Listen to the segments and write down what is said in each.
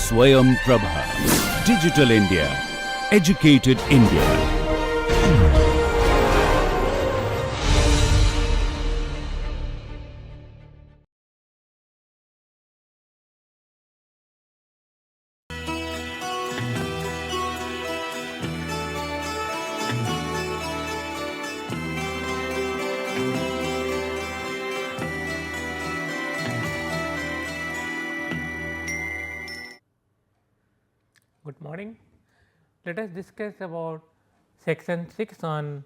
Swayam Prabha. Digital India. Educated India. Good morning. Let us discuss about section 6 on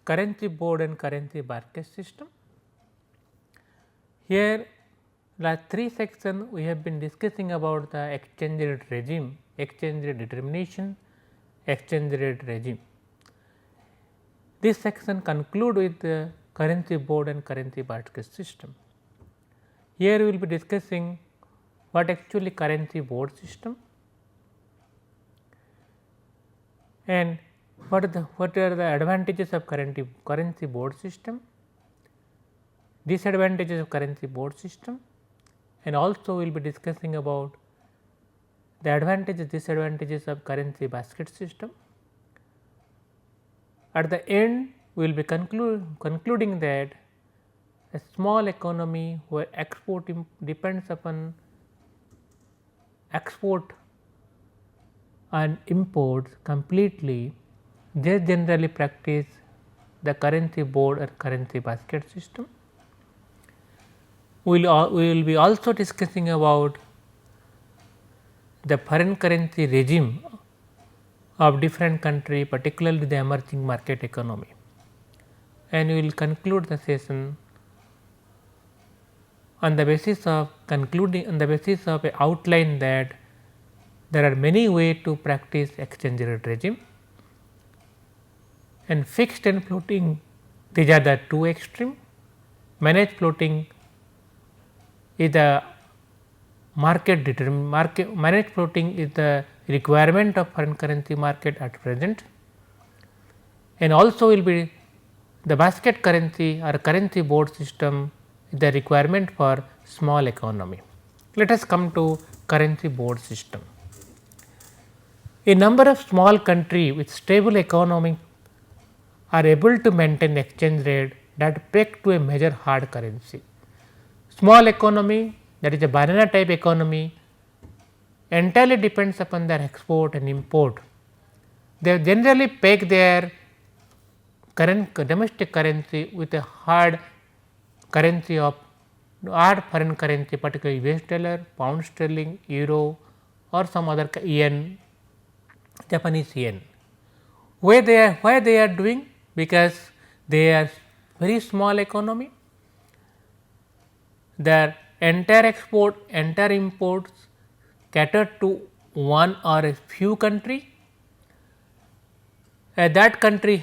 currency board and currency market system. Here last 3 sections we have been discussing about the exchange rate regime, exchange rate determination, exchange rate regime. This section conclude with the currency board and currency market system. Here we will be discussing what actually currency board system and what are the advantages of currency board system, disadvantages of currency board system, and also we will be discussing about the advantages disadvantages of currency basket system. At the end we will be concluding that a small economy where export depends upon export and imports completely, they generally practice the currency board or currency basket system. We will be also discussing about the foreign currency regime of different country, particularly the emerging market economy, and we will conclude the session on the basis of a outline that there are many ways to practice exchange rate regime, and fixed and floating, these are the two extreme. Managed floating is the managed floating is the requirement of foreign currency market at present, and also will be the basket currency or currency board system is the requirement for small economy. Let us come to currency board system. A number of small countries with stable economy are able to maintain exchange rate that peg to a major hard currency. Small economy, that is a banana type economy, entirely depends upon their export and import. They generally peg their current domestic currency with a hard currency of hard foreign currency, particularly US dollar, pound sterling, euro, or some other yen, Japanese yen. Why they are doing? Because they are very small economy, their entire export, entire imports cater to one or a few country, that country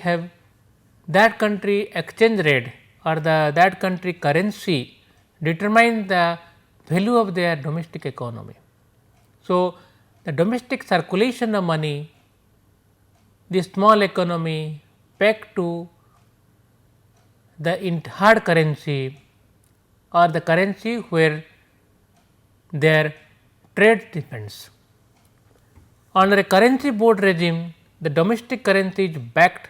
exchange rate or that country currency determines the value of their domestic economy. So, the domestic circulation of money, the small economy pegged to the hard currency or the currency where their trade depends. Under a currency board regime, the domestic currency is backed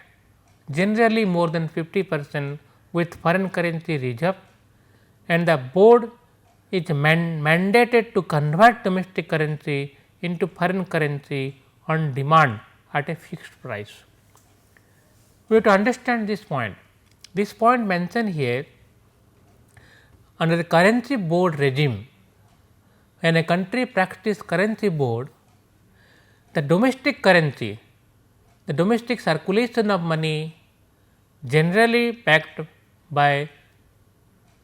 generally more than 50% with foreign currency reserve, and the board is mandated to convert domestic currency into foreign currency on demand at a fixed price. We have to understand this point. This point mentioned here, under the currency board regime, when a country practices currency board, the domestic currency, the domestic circulation of money generally backed by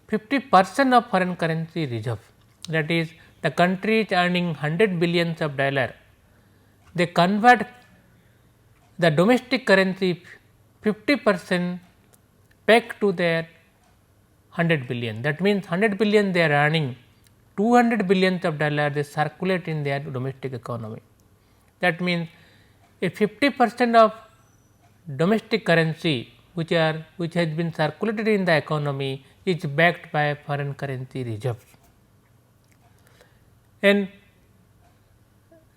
50% of foreign currency reserve. That is, the country is earning 100 billions of dollar, they convert the domestic currency 50% pegged to their 100 billion. That means 100 billion they are earning, 200 billions of dollar they circulate in their domestic economy. That means a 50% of domestic currency which has been circulated in the economy is backed by foreign currency reserves. And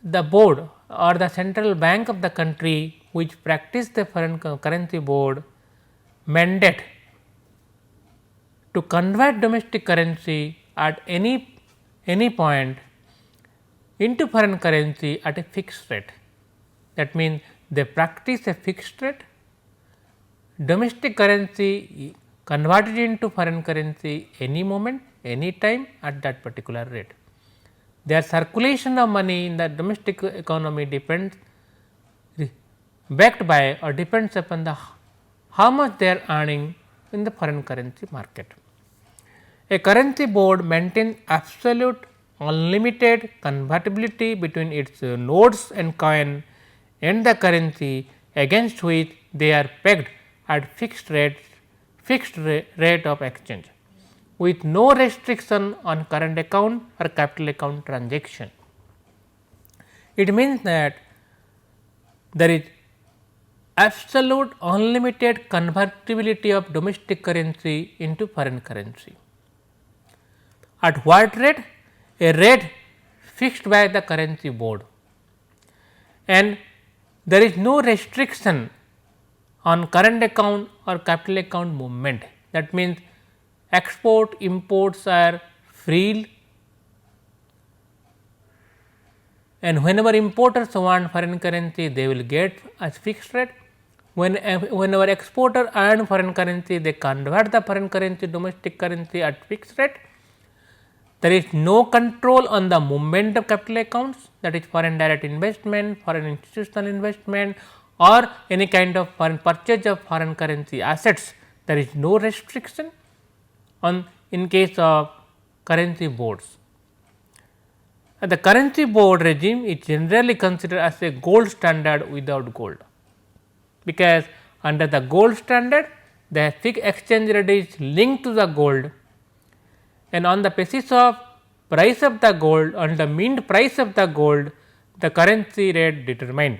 the board or the central bank of the country which practice the foreign currency board mandate to convert domestic currency at any point into foreign currency at a fixed rate. That means, they practice a fixed rate, domestic currency converted into foreign currency any moment, any time at that particular rate. Their circulation of money in the domestic economy depends backed by or depends upon the how much they are earning in the foreign currency market. A currency board maintains absolute unlimited convertibility between its notes and coin and the currency against which they are pegged at fixed rate of exchange, with no restriction on current account or capital account transaction. It means that there is absolute unlimited convertibility of domestic currency into foreign currency. At what rate? A rate fixed by the currency board, and there is no restriction on current account or capital account movement. That means, export imports are free, and whenever importers want foreign currency, they will get as fixed rate. Whenever exporter earn foreign currency, they convert the foreign currency domestic currency at fixed rate. There is no control on the movement of capital accounts, that is foreign direct investment, foreign institutional investment, or any kind of foreign purchase of foreign currency assets. There is no restriction on in case of currency boards. The currency board regime is generally considered as a gold standard without gold, because under the gold standard, the fixed exchange rate is linked to the gold, and on the basis of price of the gold, on the mint price of the gold, the currency rate determined.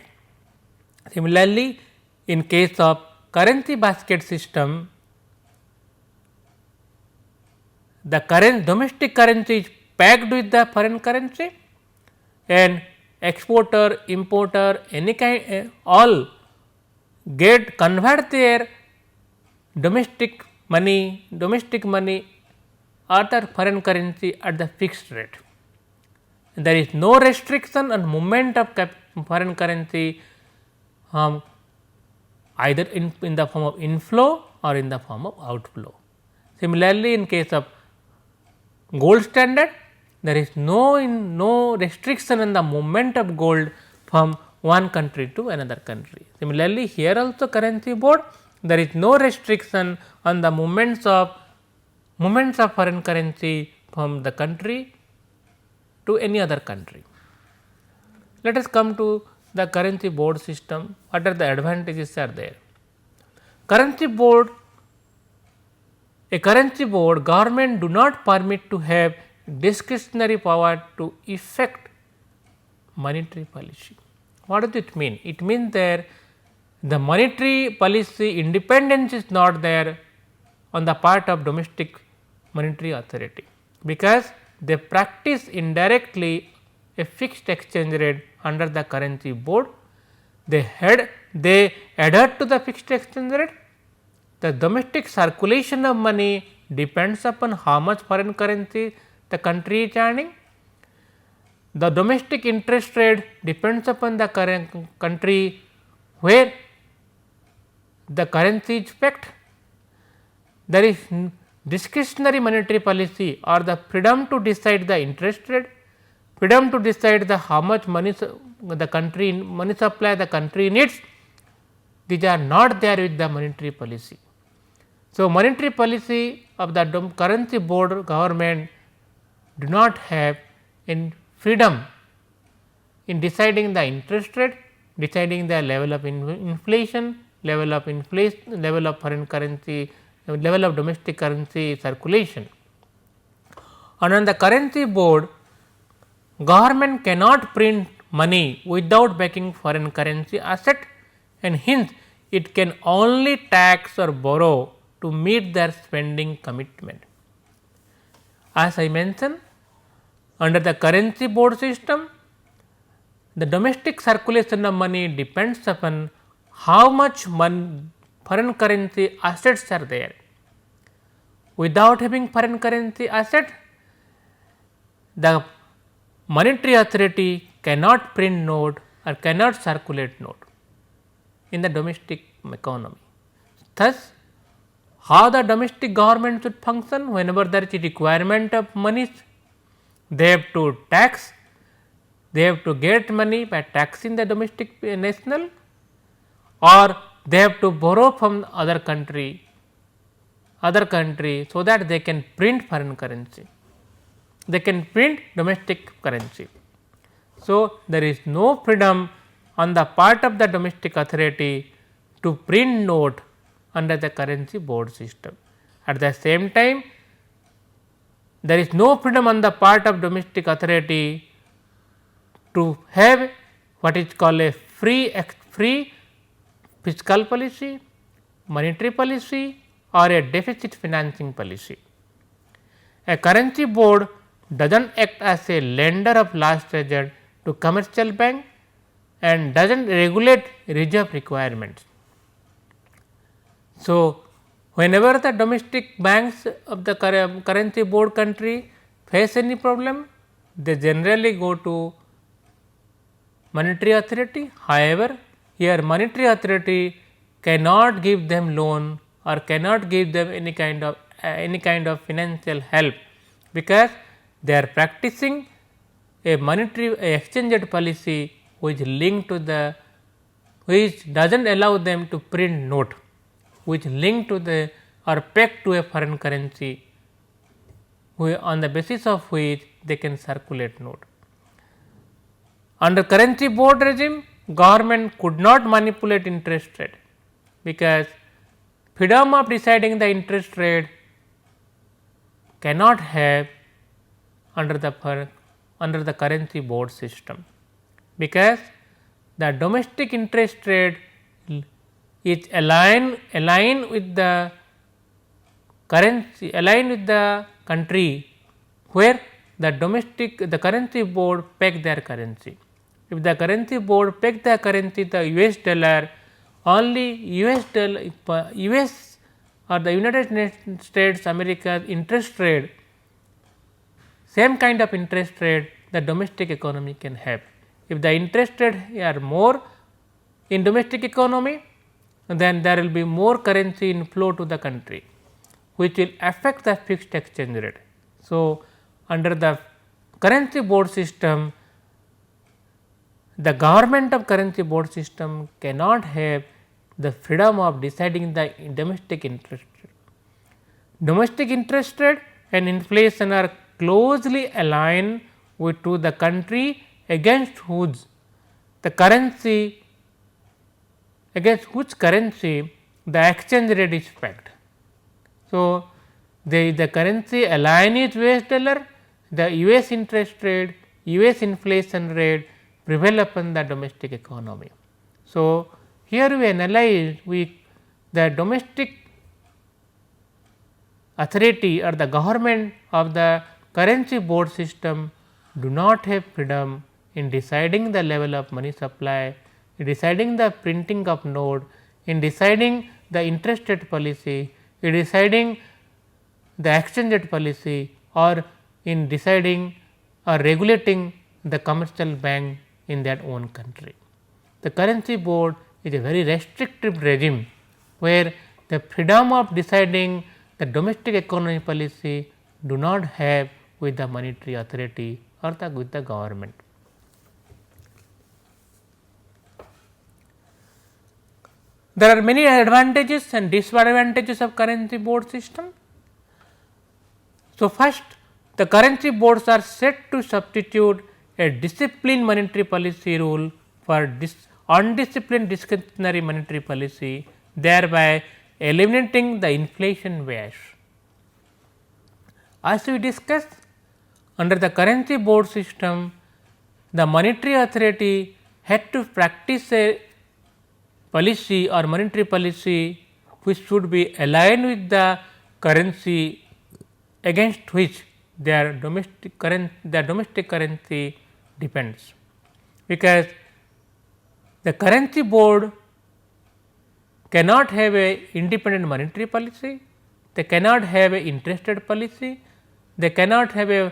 Similarly, in case of currency basket system, the domestic currency is pegged with the foreign currency, and exporter, importer, any kind all convert their domestic money or the foreign currency at the fixed rate. There is no restriction on movement of foreign currency either in the form of inflow or in the form of outflow. Similarly, in case of gold standard, there is no restriction on the movement of gold from one country to another country. Similarly, here also currency board, there is no restriction on the movements of foreign currency from the country to any other country. Let us come to the currency board system. What are the advantages are there? A currency board government do not permit to have discretionary power to effect monetary policy. What does it mean? It means that the monetary policy independence is not there on the part of domestic monetary authority, because they practice indirectly a fixed exchange rate under the currency board. They adhere to the fixed exchange rate. The domestic circulation of money depends upon how much foreign currency the country is earning. The domestic interest rate depends upon the country where the currency is pegged. There is discretionary monetary policy or the freedom to decide the interest rate, freedom to decide the how much money supply the country needs. These are not there with the monetary policy. So, monetary policy of the currency board government do not have in freedom in deciding the interest rate, deciding the level of inflation, level of foreign currency, level of domestic currency circulation. And on the currency board, government cannot print money without backing foreign currency asset, and hence it can only tax or borrow to meet their spending commitment. As I mentioned, under the currency board system, the domestic circulation of money depends upon how much foreign currency assets are there. Without having foreign currency asset, the monetary authority cannot print note or cannot circulate note in the domestic economy. Thus, how the domestic government should function? Whenever there is a requirement of money, they have to tax, they have to get money by taxing the domestic national, or they have to borrow from other country so that they can print foreign currency, they can print domestic currency. So, there is no freedom on the part of the domestic authority to print note under the currency board system. At the same time, there is no freedom on the part of domestic authority to have what is called a free fiscal policy, monetary policy, or a deficit financing policy. A currency board does not act as a lender of last resort to commercial bank and does not regulate reserve requirements. So, whenever the domestic banks of the currency board country face any problem, they generally go to monetary authority. However, here monetary authority cannot give them loan or cannot give them any kind of financial help, because they are practicing a monetary exchange rate policy which linked to the, which does not allow them to print note, which linked to the or pegged to a foreign currency, on the basis of which they can circulate note. Under currency board regime, government could not manipulate interest rate, because freedom of deciding the interest rate cannot have under the currency board system, because the domestic interest rate is aligned with the currency, aligned with the country where the currency board peg their currency. If the currency board peg the currency the US dollar, only US or the United States America's interest rate, same kind of interest rate the domestic economy can have. If the interest rate are more in domestic economy, then there will be more currency inflow to the country, which will affect the fixed exchange rate. So, under the currency board system, the government of currency board system cannot have the freedom of deciding the domestic interest rate. Domestic interest rate and inflation are closely aligned with to the country against whose the currency, the exchange rate is pegged. So, the currency align with US dollar, the US interest rate, US inflation rate prevail upon the domestic economy. So, here we analyze the domestic authority or the government of the currency board system do not have freedom in deciding the level of money supply, in deciding the printing of note, in deciding the interest rate policy, in deciding the exchange rate policy, or in deciding or regulating the commercial bank in their own country. The currency board is a very restrictive regime, where the freedom of deciding the domestic economy policy do not have with the monetary authority or with the government. There are many advantages and disadvantages of currency board system. So, first, the currency boards are set to substitute a disciplined monetary policy rule for undisciplined discretionary monetary policy, thereby eliminating the inflation bias. As we discussed, under the currency board system, the monetary authority had to practice a policy or monetary policy which should be aligned with the currency against which their domestic currency depends. because the currency board cannot have a independent monetary policy, they cannot have a interest rate policy, they cannot have a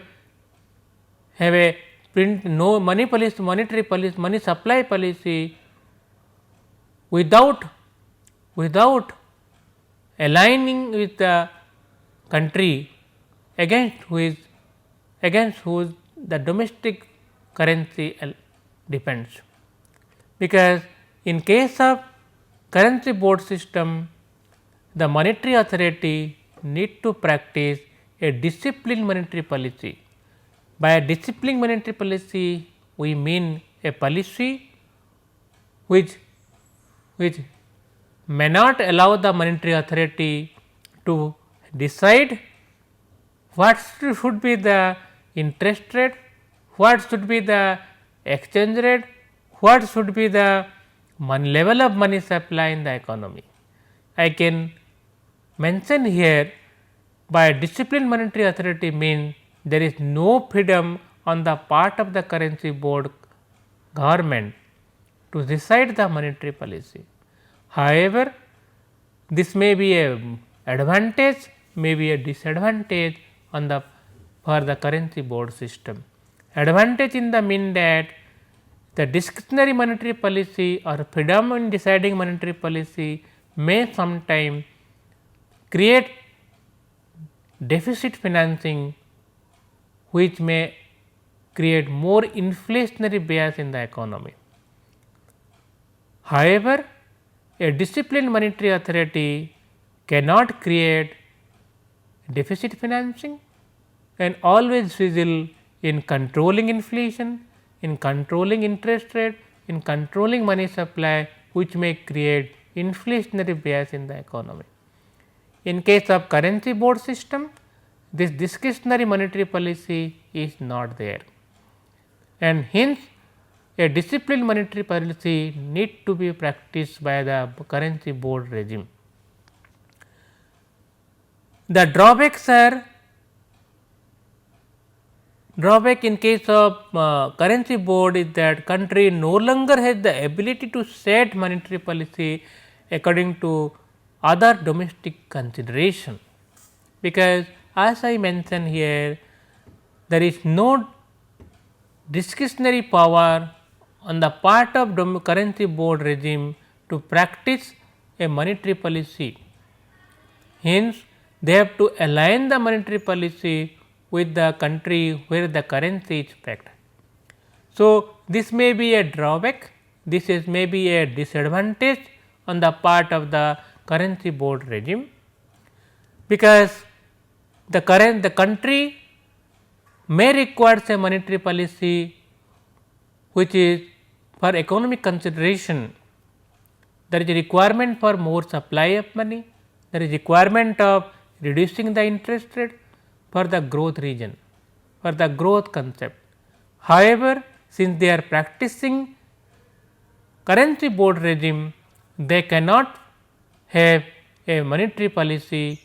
print no money policy, monetary policy, money supply policy without aligning with the country against whose the domestic currency depends. Because in case of currency board system, the monetary authority need to practice a disciplined monetary policy. By a disciplined monetary policy, we mean a policy which may not allow the monetary authority to decide what should be the interest rate, what should be the exchange rate, what should be the level of money supply in the economy. I can mention here, by disciplined monetary authority means there is no freedom on the part of the currency board government to decide the monetary policy. However, this may be a advantage, may be a disadvantage on the for the currency board system. Advantage in the mean that the discretionary monetary policy or freedom in deciding monetary policy may sometime create deficit financing, which may create more inflationary bias in the economy. However, a disciplined monetary authority cannot create deficit financing and always vigil in controlling inflation, in controlling interest rate, in controlling money supply, which may create inflationary bias in the economy. In case of currency board system, this discretionary monetary policy is not there, and hence a disciplined monetary policy need to be practiced by the currency board regime. The drawbacks are, drawback in case of currency board is that country no longer has the ability to set monetary policy according to other domestic consideration, because as I mentioned here, there is no discretionary power on the part of currency board regime to practice a monetary policy. Hence, they have to align the monetary policy with the country where the currency is pegged. So, this may be a drawback, this is may be a disadvantage on the part of the currency board regime, because the country may require a monetary policy which is for economic consideration. There is a requirement for more supply of money, there is requirement of reducing the interest rate for the growth region, for the growth concept. However, since they are practicing currency board regime, they cannot have a monetary policy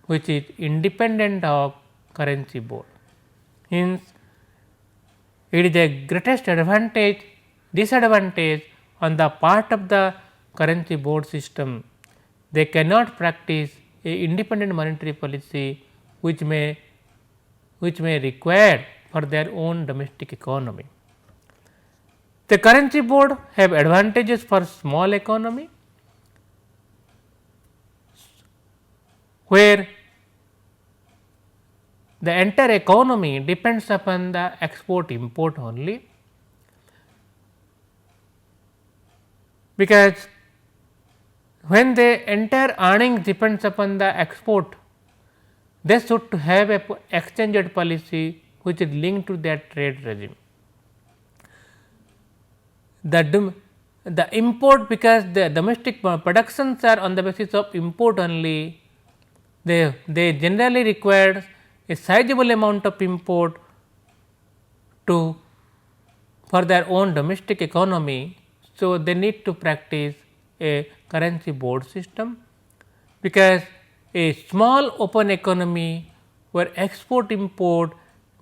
which is independent of currency board. Hence, it is a greatest advantage, disadvantage on the part of the currency board system. They cannot practice a independent monetary policy which may require for their own domestic economy. The currency board have advantages for small economy, where the entire economy depends upon the export import only, because when the entire earnings depends upon the export, they should have a exchange rate policy which is linked to their trade regime. The import, because the domestic productions are on the basis of import only, they generally require a sizable amount of import for their own domestic economy. So, they need to practice a currency board system, because a small open economy where export import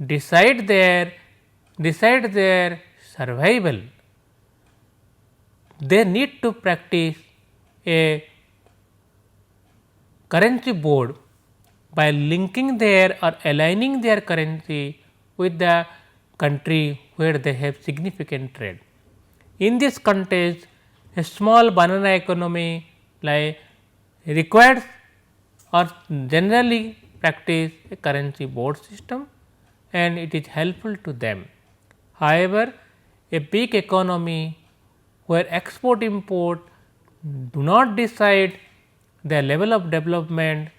decide their survival they need to practice a currency board by linking their or aligning their currency with the country where they have significant trade. In this context, a small banana economy like requires or generally practice a currency board system, and it is helpful to them. However, a big economy where export import do not decide the level of development,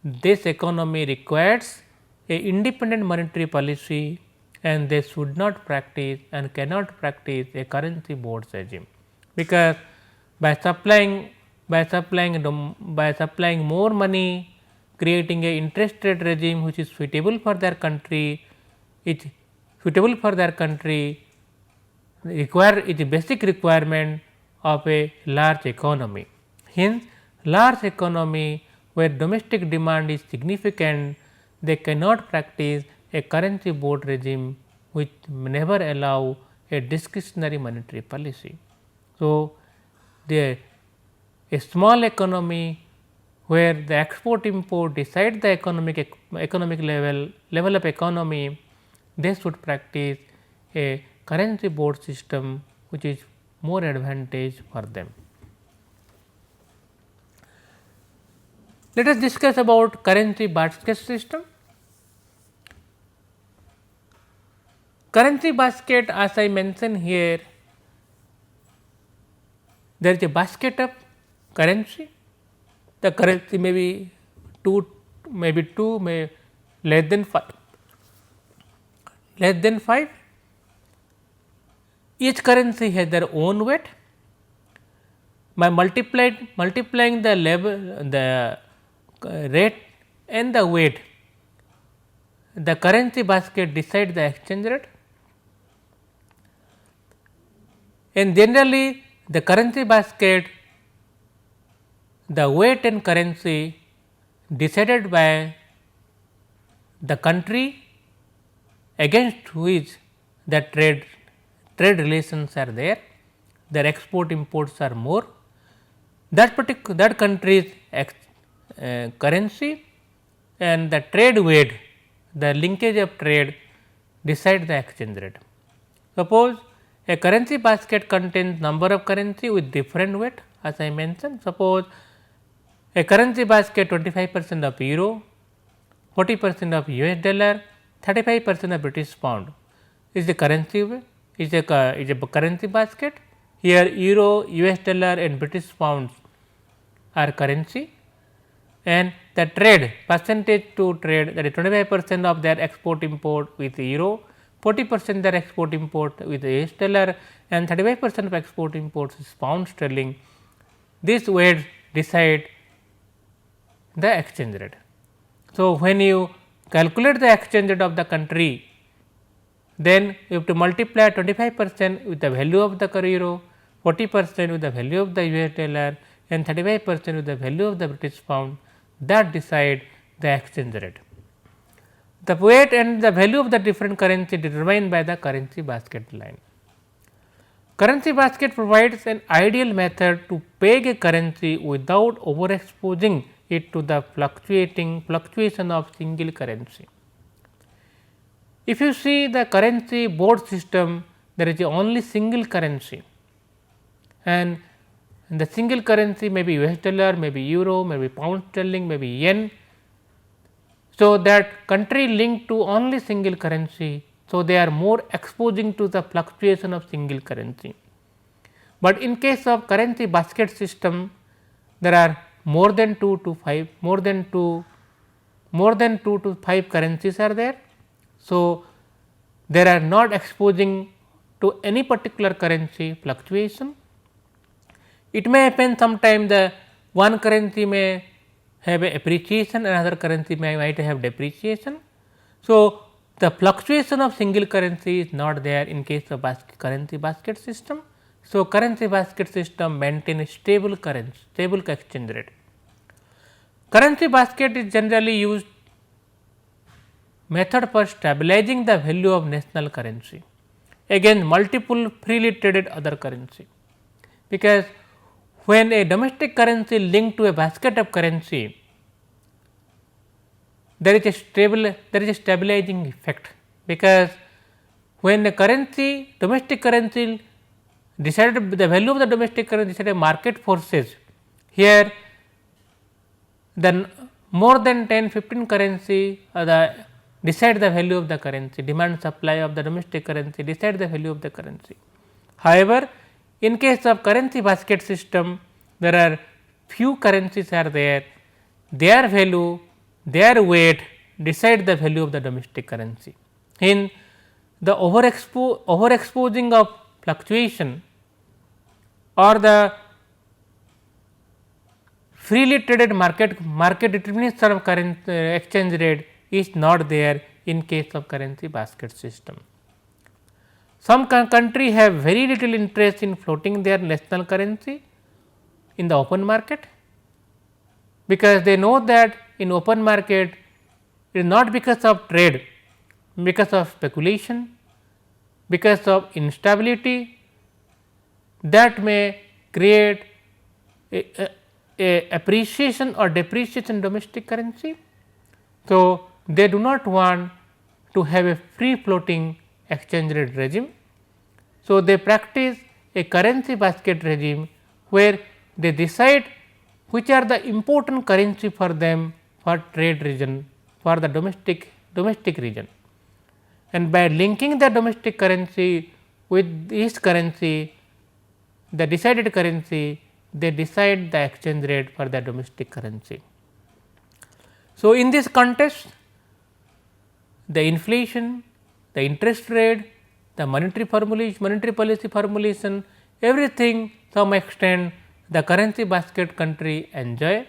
this economy requires a independent monetary policy, and they should not practice and cannot practice a currency board regime, because by supplying more money, creating a interest rate regime which is suitable for their country, is a basic requirement of a large economy. Hence, large economy where domestic demand is significant, they cannot practice a currency board regime which never allow a discretionary monetary policy. So, a small economy where the export import decide the economic level of economy, they should practice a currency board system which is more advantage for them. Let us discuss about currency basket system. Currency basket, as I mentioned here, there is a basket of currency. The currency may be 2, may less than 5. Each currency has their own weight. By multiplying the level, the rate and the weight, the currency basket decides the exchange rate, and generally the currency basket, the weight and currency decided by the country against which the trade relations are there, their export imports are more, that country's currency and the trade weight, the linkage of trade decide the exchange rate. Suppose a currency basket contains number of currency with different weight, as I mentioned. Suppose a currency basket 25% of euro, 40% of US dollar, 35% of British pound is the currency weight, is a currency basket. Here euro, US dollar and British pounds are currency, and the trade percentage to trade, that is 25% of their export import with euro, 40% their export import with US dollar, and 35% of export imports is pound sterling. These weights decide the exchange rate. So, when you calculate the exchange rate of the country, then you have to multiply 25% with the value of the euro, 40% with the value of the US dollar, and 35% with the value of the British pound, that decide the exchange rate. The weight and the value of the different currency determined by the currency basket line. Currency basket provides an ideal method to peg a currency without overexposing it to the fluctuation of single currency. If you see the currency board system, there is only single currency, and the single currency may be US dollar, may be euro, may be pound sterling, may be yen. So, that country linked to only single currency, so they are more exposing to the fluctuation of single currency. But in case of currency basket system, there are more than 2 to 5 currencies are there. So, they are not exposing to any particular currency fluctuation. It may happen sometime the one currency may have a appreciation, another currency might have depreciation. So, the fluctuation of single currency is not there in case of currency basket system. So, currency basket system maintain a stable exchange rate. Currency basket is generally used method for stabilizing the value of national currency against multiple freely traded other currency. because when a domestic currency linked to a basket of currency, there is a stabilizing effect, because when the currency domestic currency decided, the value of the domestic currency decided market forces, here then more than 10-15 currency decide the value of the currency, demand supply of the domestic currency decide the value of the currency. However, in case of currency basket system, there are few currencies are there, their value, their weight decide the value of the domestic currency. In the overexposing of fluctuation or the freely traded market determination of current exchange rate is not there in case of currency basket system. Some country have very little interest in floating their national currency in the open market, because they know that in open market it is not because of trade, because of speculation, because of instability that may create a appreciation or depreciation in domestic currency. So, they do not want to have a free floating exchange rate regime. So, they practice a currency basket regime, where they decide which are the important currency for them for trade region, for the domestic region, and by linking the domestic currency with this currency, the decided currency, they decide the exchange rate for the domestic currency. So, in this context, the inflation, the interest rate, the monetary policy formulation, everything some extent the currency basket country enjoy.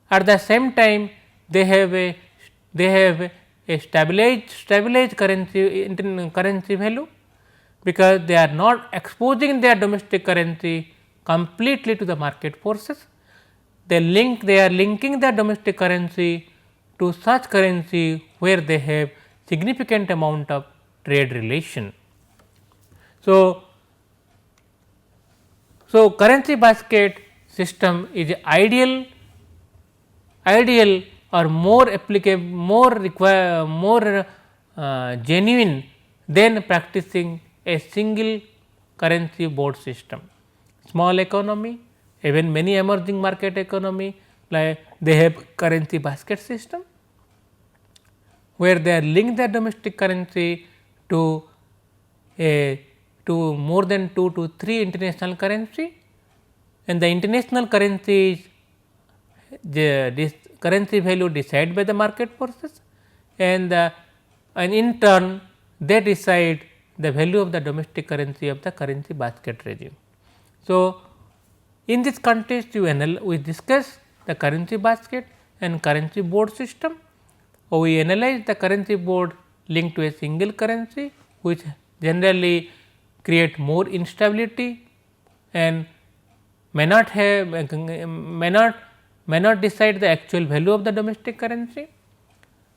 At the same time, they have a stabilized currency value, because they are not exposing their domestic currency completely to the market forces. They are linking their domestic currency to such currency where they have significant amount of trade relation. So, currency basket system is ideal or more applicable, more genuine than practicing a single currency board system. Small economy, even many emerging market economy, like they have currency basket system, where they are linked their domestic currency to more than 2 to 3 international currency, and the international currencies, this currency value decided by the market forces, and in turn they decide the value of the domestic currency of the currency basket regime. So, in this context we discuss the currency basket and currency board system. We analyze the currency board linked to a single currency, which generally create more instability and may not decide the actual value of the domestic currency,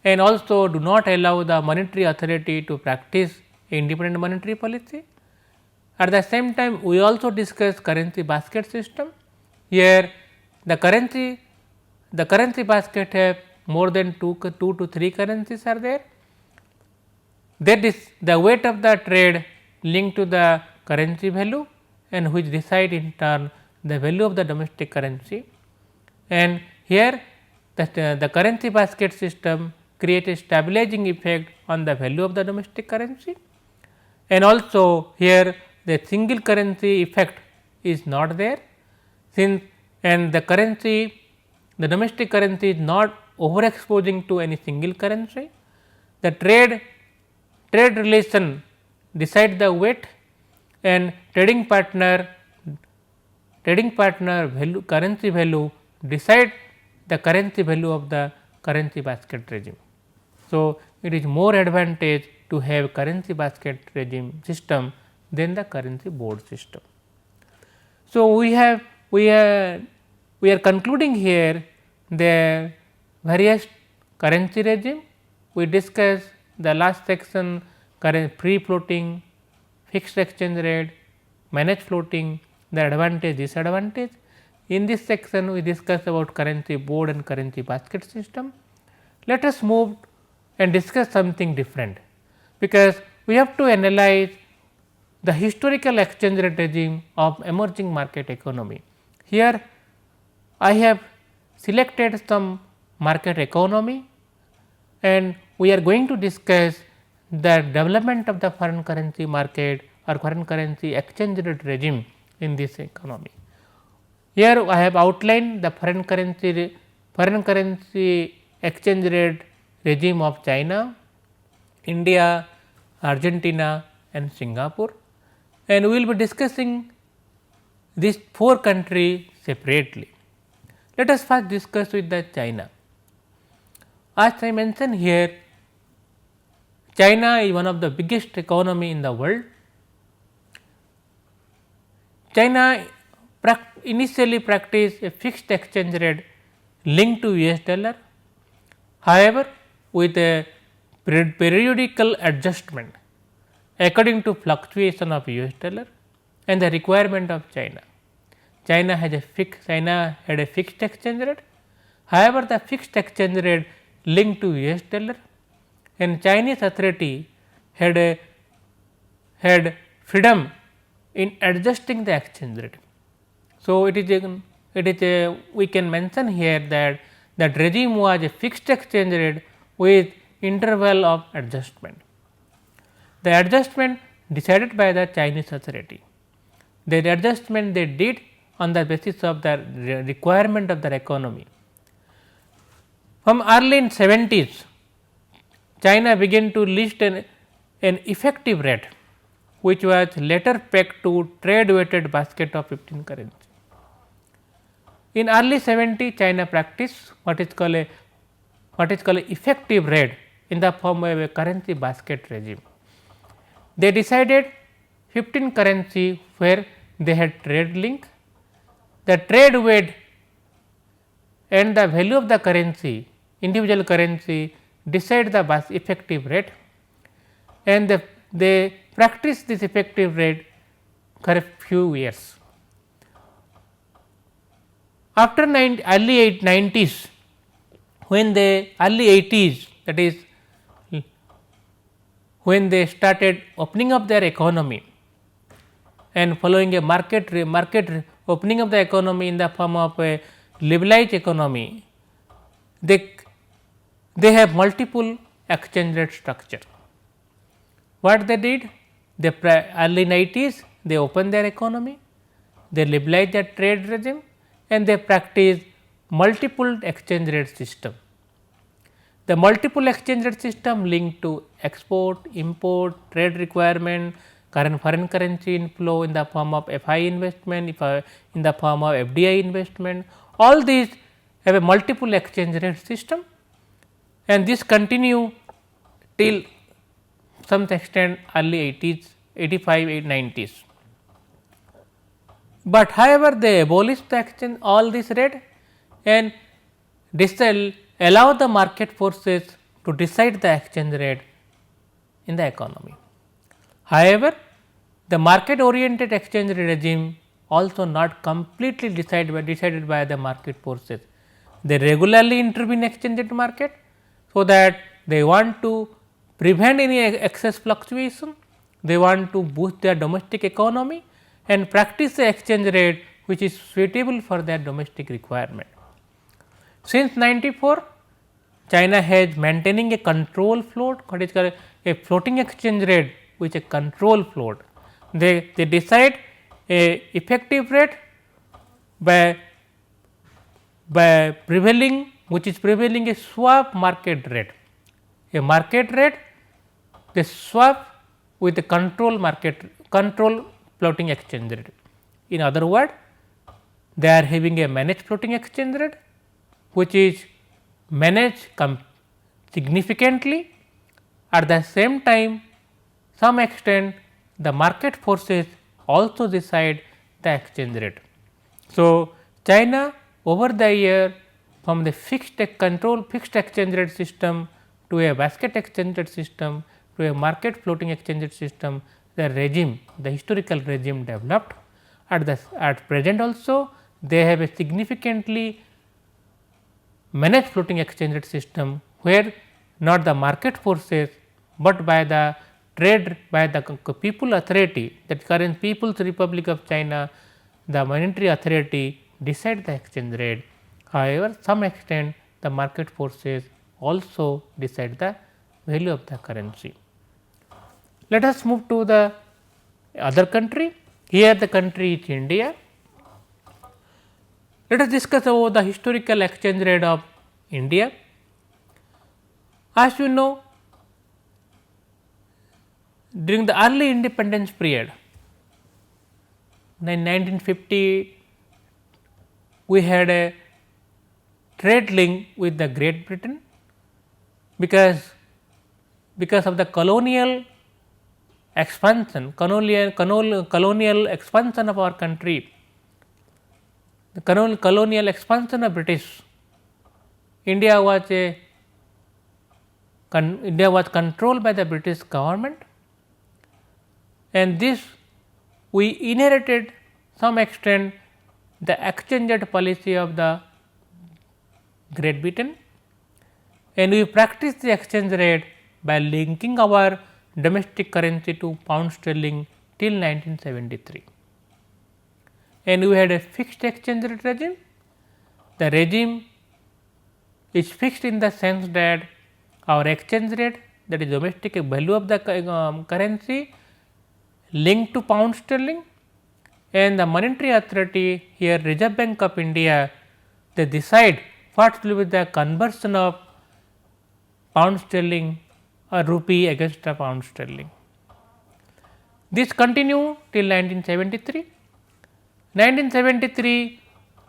and also do not allow the monetary authority to practice independent monetary policy. At the same time, we also discuss currency basket system. Here the currency basket have more than 2 to 3 currencies are there. That is the weight of the trade linked to the currency value, and which decide in turn the value of the domestic currency. And here the currency basket system create a stabilizing effect on the value of the domestic currency, and also here the single currency effect is not there, since and the domestic currency is not overexposing to any single currency. The trade relation decide the weight, and trading partner value, currency value decide the currency value of the currency basket regime. So, it is more advantage to have currency basket regime system than the currency board system. So, we are concluding here the various currency regime. We discussed the last section free floating, fixed exchange rate, managed floating, the advantage, disadvantage. In this section we discuss about currency board and currency basket system. Let us move and discuss something different, because we have to analyze the historical exchange rate regime of emerging market economy. Here I have selected some market economy and we are going to discuss the development of the foreign currency market or foreign currency exchange rate regime in this economy. Here I have outlined the foreign currency exchange rate regime of China, India, Argentina and Singapore, and we will be discussing these 4 countries separately. Let us first discuss with the China. As I mentioned here, China is one of the biggest economy in the world. China initially practiced a fixed exchange rate linked to US dollar. However, with a periodical adjustment according to fluctuation of US dollar and the requirement of China. China had a fixed exchange rate. However, the fixed exchange rate linked to US dollar and Chinese authority had freedom in adjusting the exchange rate. So, we can mention here that that regime was a fixed exchange rate with interval of adjustment. The adjustment decided by the Chinese authority. The adjustment they did on the basis of the requirement of their economy. From early 70s, China began to list an effective rate, which was later pegged to trade weighted basket of 15 currencies. In early 70s, China practiced what is called a effective rate in the form of a currency basket regime. They decided 15 currency where they had trade link, the trade weight and the value of the currency, individual currency decide the effective rate, and they practice this effective rate for a few years. After early 90s, when the early 80s, that is when they started opening up their economy and following a market opening of the economy in the form of a liberalized economy, they have multiple exchange rate structure. What they did? The early 90s, they opened their economy, they liberalized their trade regime and they practiced multiple exchange rate system. The multiple exchange rate system linked to export, import, trade requirement, current foreign currency inflow in the form of FI investment, in the form of FDI investment, all these have a multiple exchange rate system, and this continue till some extent early 80s, 85, 90s. But however, they abolished the exchange all this rate and allow the market forces to decide the exchange rate in the economy. However, the market oriented exchange rate regime also not completely decided by the market forces. They regularly intervene in exchange rate market, so that they want to prevent any excess fluctuation, they want to boost their domestic economy and practice the exchange rate which is suitable for their domestic requirement. Since 94, China has maintaining a control float, what is called a floating exchange rate which is a control float. They decide a effective rate by prevailing, which is prevailing a swap market rate. A market rate they swap with the control floating exchange rate. In other words, they are having a managed floating exchange rate which is managed significantly. At the same time, some extent the market forces also decide the exchange rate. So, China over the year from the fixed exchange rate system to a basket exchange rate system to a market floating exchange rate system, the regime, the historical regime developed. at present also they have a significantly managed floating exchange rate system, where not the market forces, but by the trade by the people authority, that current People's Republic of China, the monetary authority decide the exchange rate. However, some extent the market forces also decide the value of the currency. Let us move to the other country. Here the country is India. Let us discuss about the historical exchange rate of India. As you know, during the early independence period, in 1950, we had a trade link with the Great Britain, because of the colonial expansion, colonial expansion of our country, the colonial expansion of British. India was controlled by the British government, and this we inherited some extent the exchange rate policy of the Great Britain, and we practiced the exchange rate by linking our domestic currency to pound sterling till 1973, and we had a fixed exchange rate regime. The regime is fixed in the sense that our exchange rate, that is domestic value of the currency, linked to pound sterling, and the monetary authority, here Reserve Bank of India, they decide what will be the conversion of pound sterling or rupee against the pound sterling. This continued till 1973. 1973,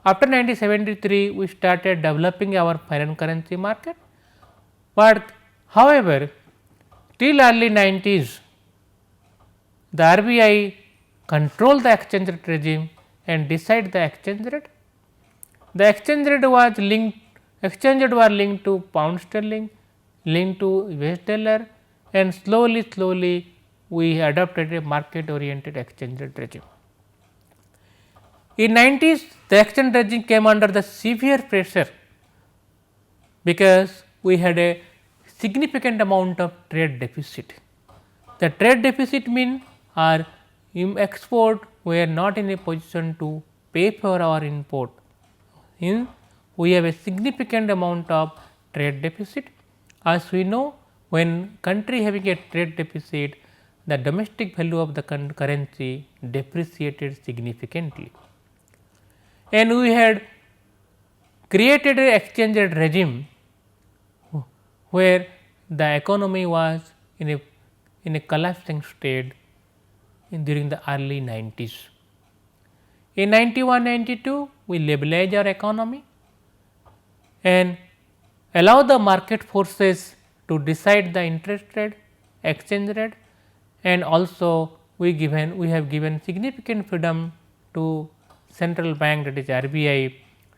after 1973, we started developing our foreign currency market, but however, till early 90s, the RBI control the exchange rate regime and decide the exchange rate. The exchange rate was linked to pound sterling, linked to US dollar, and slowly we adopted a market oriented exchange rate regime. In 90s, the exchange regime came under the severe pressure, because we had a significant amount of trade deficit. The trade deficit means our export, we are not in a position to pay for our import. We have a significant amount of trade deficit. As we know, when country having a trade deficit, the domestic value of the currency depreciated significantly, and we had created an exchange rate regime where the economy was in a collapsing state during the early 90s. In 91, 92, we liberalized our economy and allow the market forces to decide the interest rate, exchange rate, and also we have given significant freedom to central bank, that is RBI,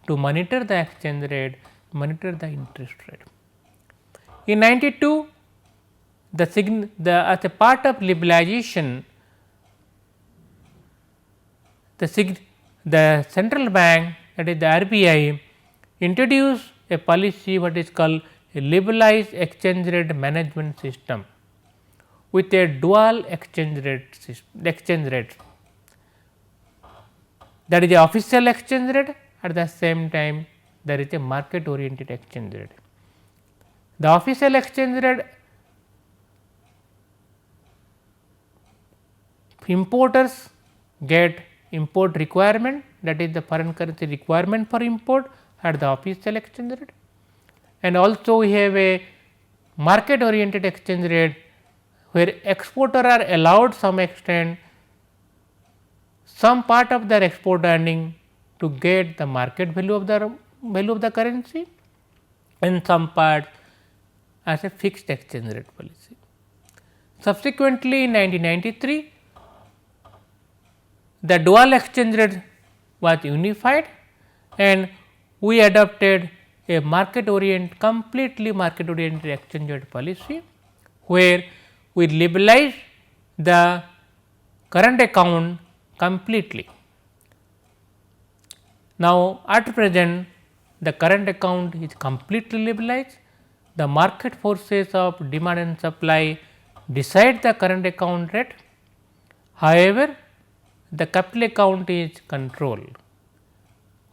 to monitor the exchange rate, monitor the interest rate. In 92, as a part of liberalization, the central bank, that is the RBI, introduced a policy what is called a liberalized exchange rate management system with a dual exchange rate. That is the official exchange rate, at the same time there is a market oriented exchange rate. The official exchange rate, importers get import requirement, that is the foreign currency requirement for import at the official exchange rate, and also we have a market oriented exchange rate where exporter are allowed some extent some part of their export earning to get the market value of the currency, and some part as a fixed exchange rate policy. Subsequently, in 1993, the dual exchange rate was unified and we adopted a completely market oriented exchange rate policy, where we liberalized the current account completely. Now, at present the current account is completely liberalized. The market forces of demand and supply decide the current account rate. However, the capital account is controlled.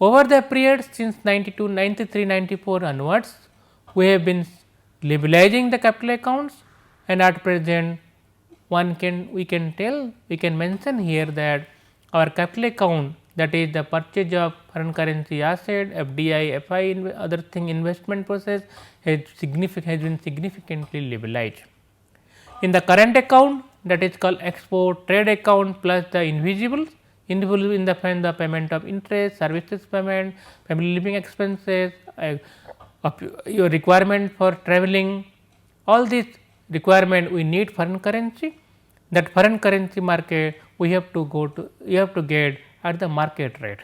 Over the period since 92, 93, 94 onwards, we have been liberalizing the capital accounts, and at present we can mention here that our capital account, that is the purchase of foreign currency asset, FDI, FI, other thing investment process has been significantly liberalized. In the current account, that is called export trade account plus the invisibles in the form the payment of interest, services payment, family living expenses, your requirement for travelling, all these requirement we need foreign currency. That foreign currency market we have to get at the market rate.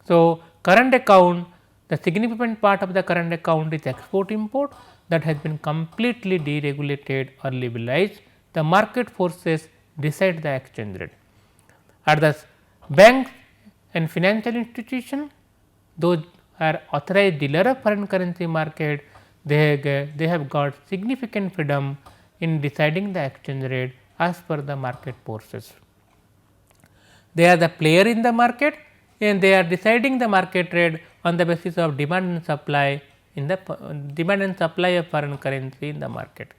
So, current account, the significant part of the current account is export import, that has been completely deregulated or liberalized. The market forces decide the exchange rate. At the banks and financial institution, those are authorized dealer of foreign currency market, they have got significant freedom in deciding the exchange rate as per the market forces. They are the player in the market and they are deciding the market rate on the basis of demand and supply in the demand and supply of foreign currency in the market.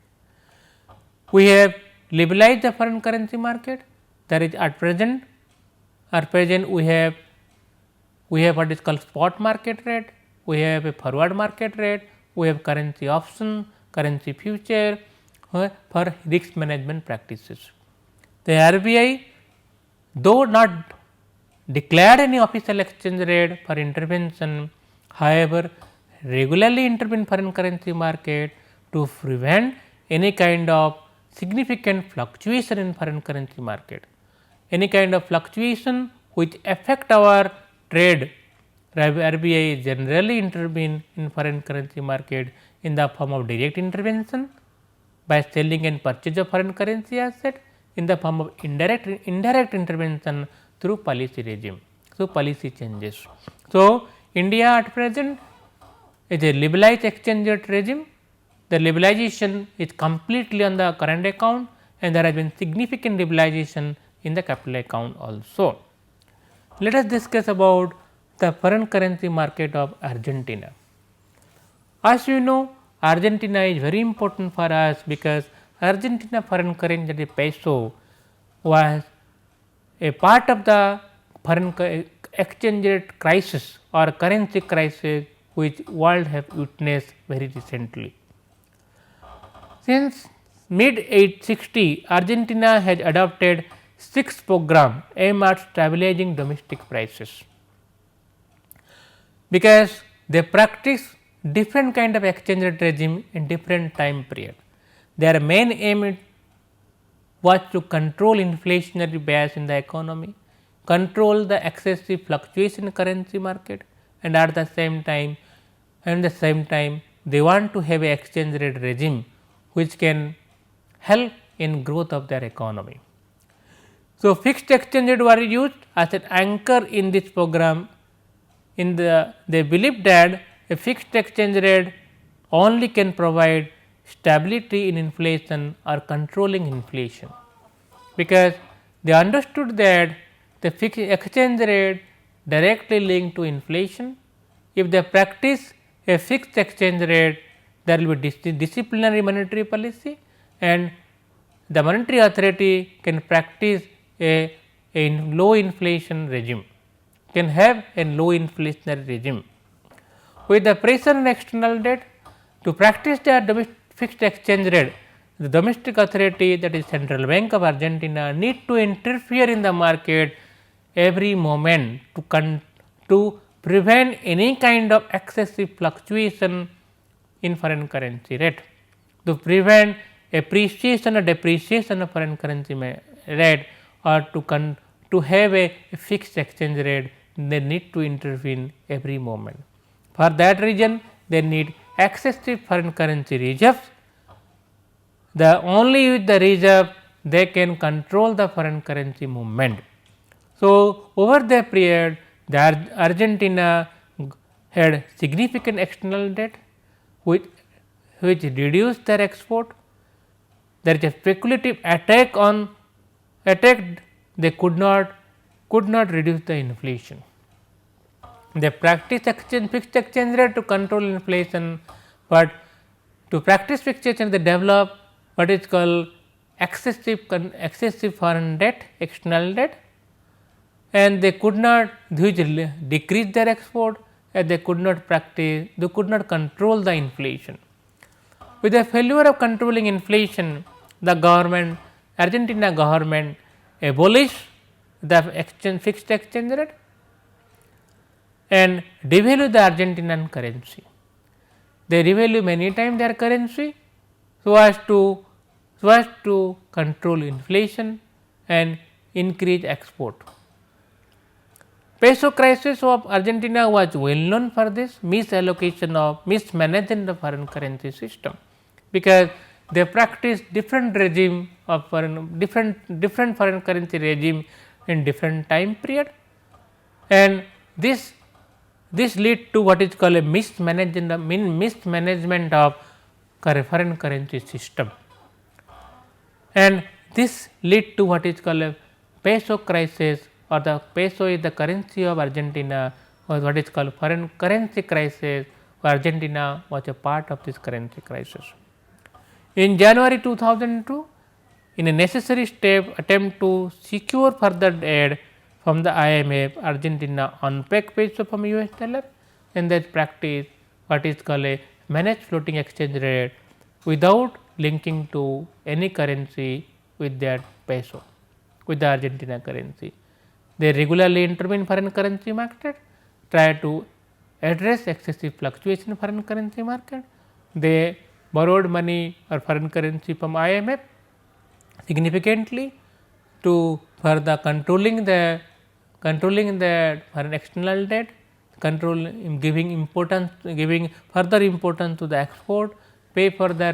We have liberalized the foreign currency market. That is at present we have what is called spot market rate, we have a forward market rate, we have currency option, currency future for risk management practices. The RBI, though not declared any official exchange rate for intervention, however, regularly intervene foreign currency market to prevent any kind of significant fluctuation in foreign currency market. Any kind of fluctuation which affect our trade, RBI generally intervene in foreign currency market in the form of direct intervention by selling and purchase of foreign currency asset, in the form of indirect intervention through policy regime, through policy changes. So, India at present is a liberalized exchange rate regime. The liberalization is completely on the current account and there has been significant liberalization in the capital account also. Let us discuss about the foreign currency market of Argentina. As you know, Argentina is very important for us because Argentina foreign currency, that is peso, was a part of the foreign exchange rate crisis or currency crisis which world have witnessed very recently. Since mid 1860, Argentina has adopted 6 programs aimed at stabilizing domestic prices, because they practice different kind of exchange rate regime in different time period. Their main aim was to control inflationary bias in the economy, control the excessive fluctuation in currency market, and at the same time they want to have a exchange rate regime which can help in growth of their economy. So, fixed exchange rate were used as an anchor in this program. They believe that a fixed exchange rate only can provide stability in inflation or controlling inflation, because they understood that the fixed exchange rate directly linked to inflation. If they practice a fixed exchange rate, there will be disciplinary monetary policy and the monetary authority can practice a low inflation regime, can have a low inflationary regime. With the pressure on external debt, to practice the fixed exchange rate, the domestic authority, that is Central Bank of Argentina, need to interfere in the market every moment to prevent any kind of excessive fluctuation in foreign currency rate, to prevent appreciation or depreciation of foreign currency rate, or to have a fixed exchange rate, they need to intervene every moment. For that reason, they need excessive foreign currency reserves. Only with the reserve they can control the foreign currency movement. So, over the period Argentina had significant external debt which reduced their export. There is a speculative attack they could not reduce the inflation. They practice fixed exchange rate to control inflation, but to practice fixed exchange they develop what is called excessive foreign debt, external debt, and they could not decrease their export, and they could not control the inflation. With the failure of controlling inflation, the Argentina government abolished the fixed exchange rate and devalue the Argentinian currency. They revalue many times their currency so as to control inflation and increase export. Peso crisis of Argentina was well known for this mismanagement of foreign currency system, because they practice different regime of different foreign currency regime in different time period, and this lead to what is called a mismanagement of foreign currency system, and this lead to what is called a peso crisis, or the peso is the currency of Argentina, or what is called foreign currency crisis. Argentina was a part of this currency crisis. In January 2002, in a necessary attempt to secure further aid from the IMF, Argentina unpegged peso from US dollar, and that practice what is called a managed floating exchange rate without linking to any currency with that peso, with the Argentina currency. They regularly intervene in foreign currency market, try to address excessive fluctuation in foreign currency market. They borrowed money or foreign currency from IMF significantly to further controlling the foreign external debt, giving further importance to the export, pay for the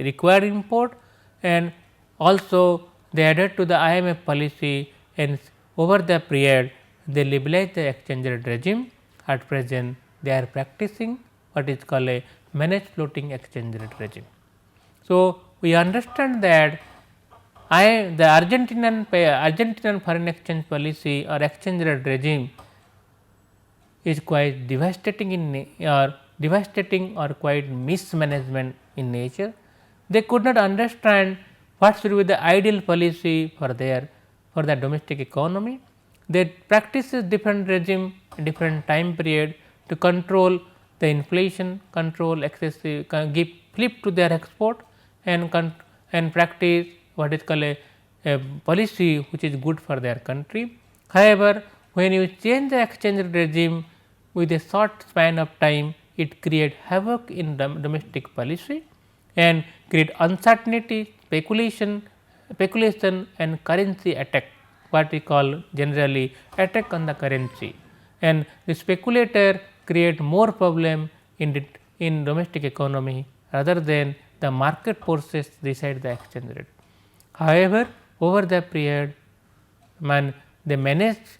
required import, and also they added to the IMF policy, and over the period they liberalized the exchange rate regime. At present they are practicing what is called a managed floating exchange rate regime. So, we understand that the Argentinian foreign exchange policy or exchange rate regime is quite devastating or quite mismanagement in nature. They could not understand what should be the ideal policy for the domestic economy. They practice different regime, different time period to control the inflation, control excessive, give flip to their export, and practice what is called a policy which is good for their country. However, when you change the exchange rate regime with a short span of time, it creates havoc in domestic policy and create uncertainty, speculation and currency attack, what we call generally attack on the currency, and the speculator create more problem in domestic economy rather than the market forces decide the exchange rate. However, over the period they manage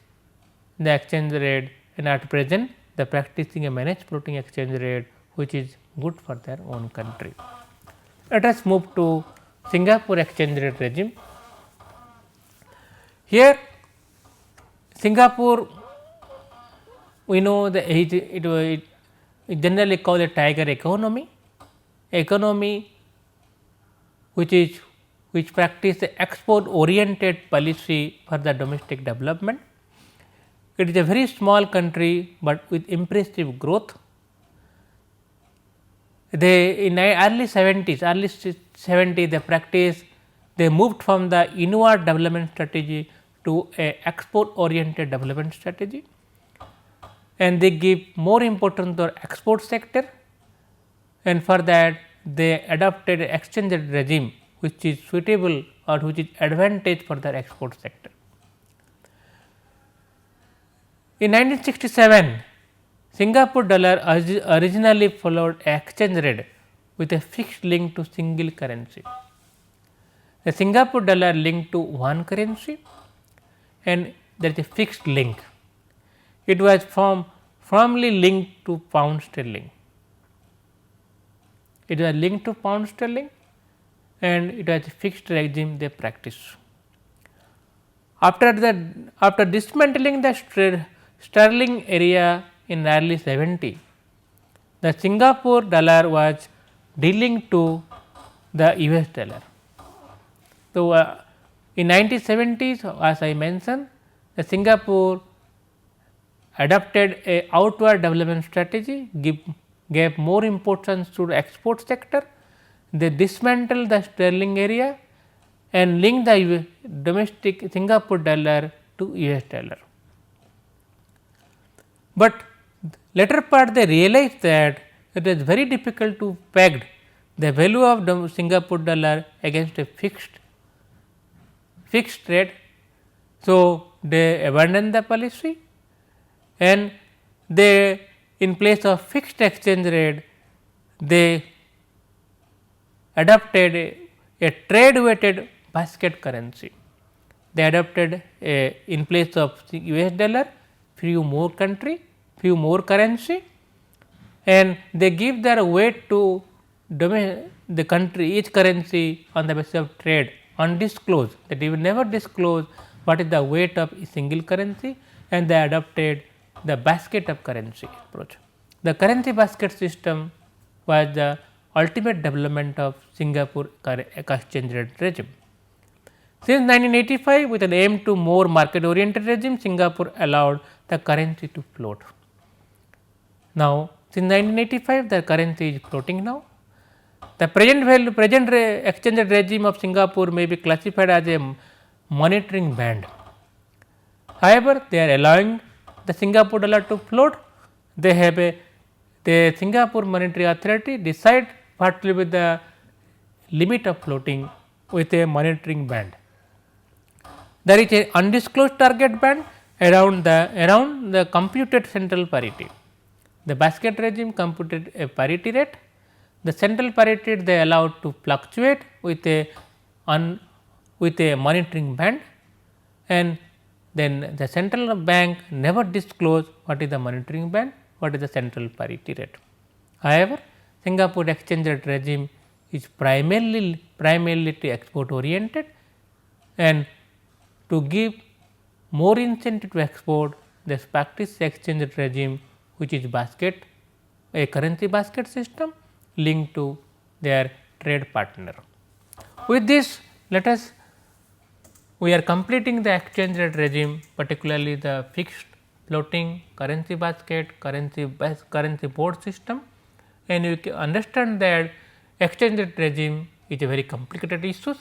the exchange rate, and at present they are practicing a managed floating exchange rate which is good for their own country. Let us move to Singapore exchange rate regime. Here Singapore, we know it generally called a tiger economy which practice export oriented policy for the domestic development. It is a very small country, but with impressive growth. They in early 70s they moved from the inward development strategy to a export oriented development strategy, and they give more importance to export sector, and for that they adopted an exchange rate regime which is suitable or which is advantage for their export sector. In 1967, Singapore dollar originally followed exchange rate with a fixed link to single currency. The Singapore dollar linked to one currency and there is a fixed link. it was firmly linked to pound sterling. It was linked to pound sterling and it was a fixed regime they practiced. After dismantling the sterling area in early 70, the Singapore dollar was dealing to the US dollar. So, in 1970s, as I mentioned, the Singapore adopted a outward development strategy, gave more importance to the export sector. They dismantled the sterling area and linked the domestic Singapore dollar to US dollar. But later part they realized that it is very difficult to peg the value of Singapore dollar against a fixed rate. So, they abandoned the policy and they, in place of fixed exchange rate, they adopted a trade weighted basket currency. They adopted in place of US dollar few more currency and they give their weight to the country, each currency on the basis of trade undisclosed, that they will never disclose what is the weight of a single currency, and they adopted the basket of currency approach. The currency basket system was the ultimate development of Singapore exchange rate regime. Since 1985, with an aim to more market oriented regime, Singapore allowed the currency to float. Now, since 1985, the currency is floating now. The present exchange rate regime of Singapore may be classified as a monitoring band. However, they are allowing the Singapore dollar to float. They have the Singapore Monetary Authority decide what will be the limit of floating with a monitoring band. There is a undisclosed target band around the computed central parity. The basket regime computed a parity rate. The central parity rate they allowed to fluctuate with a monitoring band, and then the central bank never disclose what is the monitoring band, what is the central parity rate. However, Singapore exchange rate regime is primarily to export oriented, and to give more incentive to export, they practice exchange rate regime, which is a currency basket system linked to their trade partner. With this, we are completing the exchange rate regime, particularly the fixed, floating, currency basket, currency board system, and you can understand that exchange rate regime is a very complicated issue,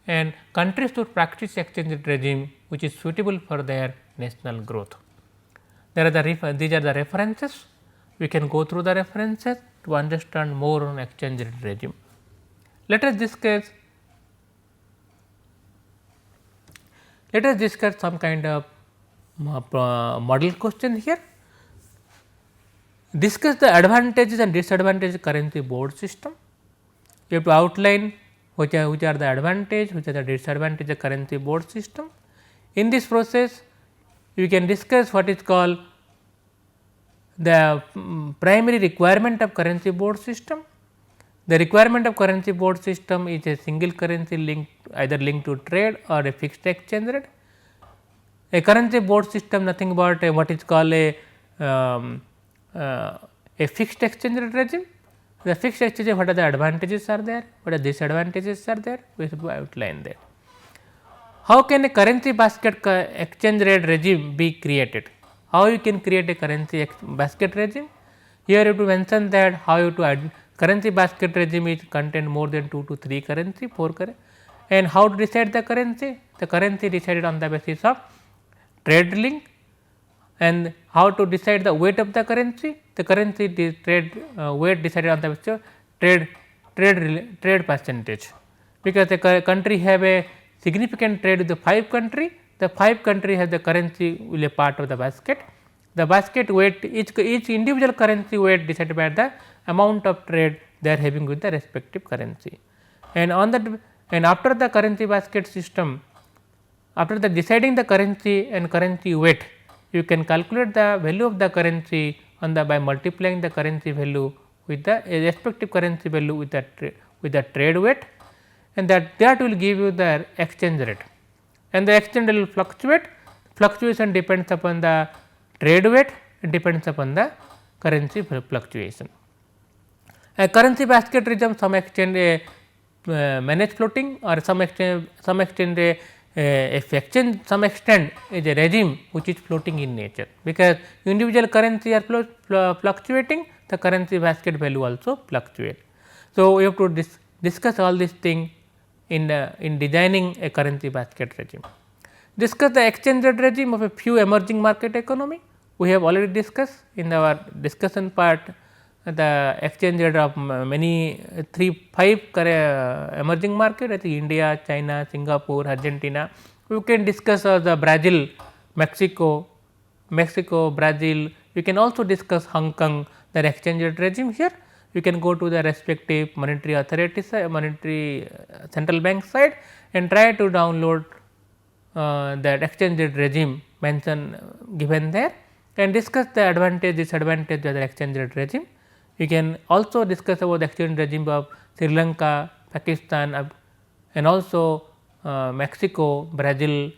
and countries should practice exchange rate regime which is suitable for their national growth. These are the references. We can go through the references to understand more on exchange rate regime. Let us discuss some kind of model question here. Discuss the advantages and disadvantages of currency board system. You have to outline which are the advantages, which are the disadvantages of currency board system. In this process, you can discuss what is called the primary requirement of currency board system. The requirement of currency board system is a single currency either linked to trade or a fixed exchange rate. A currency board system nothing but what is called a fixed exchange rate regime. The fixed exchange rate, what are the advantages are there, what are the disadvantages are there, we have to outline that. How can a currency basket exchange rate regime be created? How you can create a currency basket regime? Here you have to mention that how you to currency basket regime is contain more than 2 to 3 currency, 4 currency, and how to decide the currency? The currency decided on the basis of trade link, and how to decide the weight of the currency? The currency weight decided on the basis of trade percentage, because the country have a significant trade with the 5 country. The 5 country has the currency will be a part of the basket. The basket weight, each individual currency weight decided by the amount of trade they are having with the respective currency. And after the currency basket system, after the deciding the currency and currency weight, you can calculate the value of the currency on the by multiplying the currency value with the respective currency value with the trade weight, and that will give you the exchange rate, and the exchange rate will fluctuate. Fluctuation depends upon the trade weight, it depends upon the currency fluctuation. A currency basket regime some extent manage floating, or some extent if exchange some extent is a regime which is floating in nature, because individual currency are fluctuating, the currency basket value also fluctuate. So, we have to discuss all these things in designing a currency basket regime. Discuss the exchange rate regime of a few emerging market economy. We have already discussed in our discussion part the exchange rate of many 5 emerging market, I think India, China, Singapore, Argentina. We can discuss the Brazil, Mexico, Brazil. We can also discuss Hong Kong, their exchange rate regime here. You can go to the respective monetary authority side, monetary central bank side, and try to download that exchange rate regime mentioned given there, and discuss the advantage disadvantage of the exchange rate regime. You can also discuss about the exchange regime of Sri Lanka, Pakistan, and also Mexico, Brazil,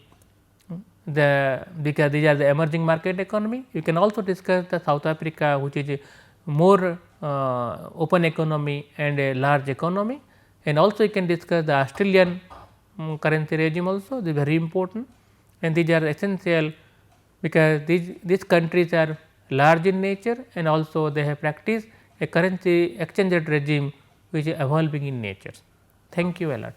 because these are the emerging market economy. You can also discuss the South Africa, which is a more open economy and a large economy, and also you can discuss the Australian currency regime also, they are very important, and these are essential because these countries are large in nature, and also they have practiced a currency exchange rate regime which is evolving in nature. Thank you a lot.